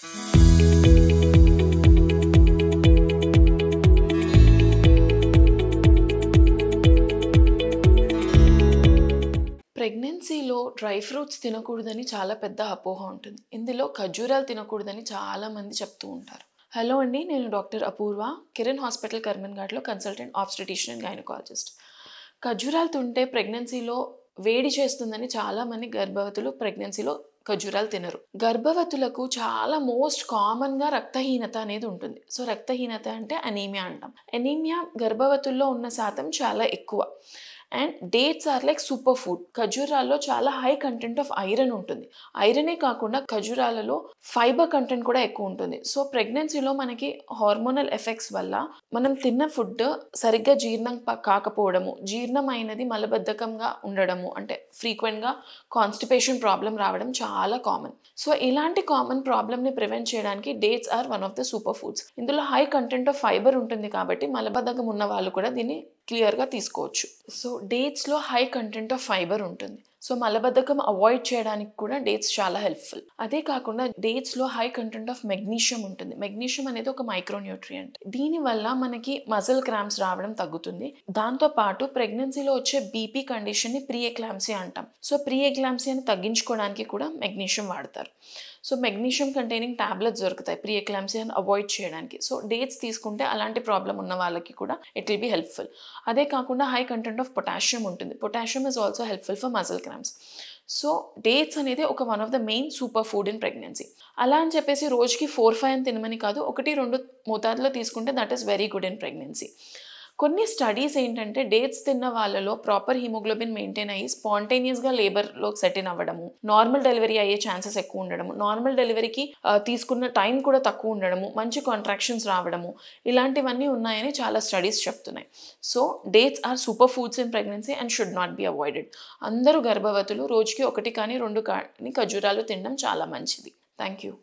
ప్రెగ్నెన్సీలో dry fruits తినకూడదని చాలా పెద్ద అపోహ ఉంటుంది. ఇందులో ఖర్జూరాలు తినకూడదని చాలామంది చెప్తూ ఉంటారు. హలో అండి, నేను డాక్టర్ అపూర్వ, కిరణ్ హాస్పిటల్ కర్మన్ఘాట్లో కన్సల్టెంట్ ఆబ్స్టెటిషియన్ అండ్ గైనకాలజిస్ట్. ఖర్జూరాలు తింటే ప్రెగ్నెన్సీలో వేడి చేస్తుందని చాలామంది గర్భవతులు ప్రెగ్నెన్సీలో ఖర్జూరాలు తినరు. గర్భవతులకు చాలా మోస్ట్ కామన్గా రక్తహీనత అనేది ఉంటుంది. సో రక్తహీనత అంటే అనీమియా అంటాం. అనీమియా గర్భవతుల్లో ఉన్న శాతం చాలా ఎక్కువ. And dates are like super food. ఖర్జూరాల్లో చాలా హై కంటెంట్ ఆఫ్ ఐరన్ ఉంటుంది. ఐరనే కాకుండా ఖర్జూరాలలో ఫైబర్ కంటెంట్ కూడా ఎక్కువ ఉంటుంది. సో ప్రెగ్నెన్సీలో మనకి హార్మోనల్ ఎఫెక్ట్స్ వల్ల మనం తిన్న ఫుడ్ సరిగ్గా జీర్ణం కాకపోవడము, జీర్ణమైనది మలబద్ధకంగా ఉండడము, అంటే ఫ్రీక్వెంట్గా కాన్స్టిపేషన్ ప్రాబ్లం రావడం చాలా కామన్. సో ఇలాంటి కామన్ ప్రాబ్లమ్ని ప్రివెంట్ చేయడానికి dates are one of the super foods. ఇందులో హై కంటెంట్ ఆఫ్ ఫైబర్ ఉంటుంది కాబట్టి మలబద్ధకం ఉన్న వాళ్ళు కూడా దీన్ని క్లియర్గా తీసుకోవచ్చు. సో డేట్స్లో హై కంటెంట్ ఆఫ్ ఫైబర్ ఉంటుంది. సో మలబద్ధకం అవాయిడ్ చేయడానికి కూడా డేట్స్ చాలా హెల్ప్ఫుల్. అదే కాకుండా డేట్స్లో హై కంటెంట్ ఆఫ్ మెగ్నీషియం ఉంటుంది. మెగ్నీషియం అనేది ఒక మైక్రోన్యూట్రియంట్. దీనివల్ల మనకి మజిల్ క్రాంప్స్ రావడం తగ్గుతుంది. దాంతోపాటు ప్రెగ్నెన్సీలో వచ్చే బీపీ కండిషన్ని ప్రీ ఎక్లాంప్సియా అంటాం. సో ప్రీ ఎక్లాంప్సియాని తగ్గించుకోవడానికి కూడా మెగ్నీషియం వాడతారు. సో మెగ్నీషియం కంటైనింగ్ టాబ్లెట్స్ దొరుకుతాయి ప్రీ ఎక్లాంప్సియాని అవాయిడ్ చేయడానికి. సో డేట్స్ తీసుకుంటే అలాంటి ప్రాబ్లం ఉన్న వాళ్ళకి కూడా ఇట్ విల్ బి హెల్ప్ఫుల్. అదే కాకుండా హై కంటెంట్ ఆఫ్ పొటాషియం ఉంటుంది. Potassium is also helpful for muscle cramps. So dates అనేది ఒక one of the main super food in pregnancy. అలా అని చెప్పేసి రోజుకి 4-5 అని తినమని కాదు, 1-2 మోతాదులో తీసుకుంటే that is very good in pregnancy. కొన్ని స్టడీస్ ఏంటంటే డేట్స్ తిన్న వాళ్ళలో ప్రాపర్ హిమోగ్లోబిన్ మెయింటైన్ అయ్యి స్పాంటేనియస్గా లేబర్లో సెట్ ఇన్ అవ్వడము, నార్మల్ డెలివరీ అయ్యే ఛాన్సెస్ ఎక్కువ ఉండడము, నార్మల్ డెలివరీకి తీసుకున్న టైం కూడా తక్కువ ఉండడము, మంచి కాంట్రాక్షన్స్ రావడము, ఇలాంటివన్నీ ఉన్నాయని చాలా స్టడీస్ చెప్తున్నాయి. So dates are super foods in pregnancy and should not be avoided. అందరూ గర్భవతులు రోజుకి 1 కానీ 2 కానీ ఖర్జూరాలు తినడం చాలా మంచిది. Thank you.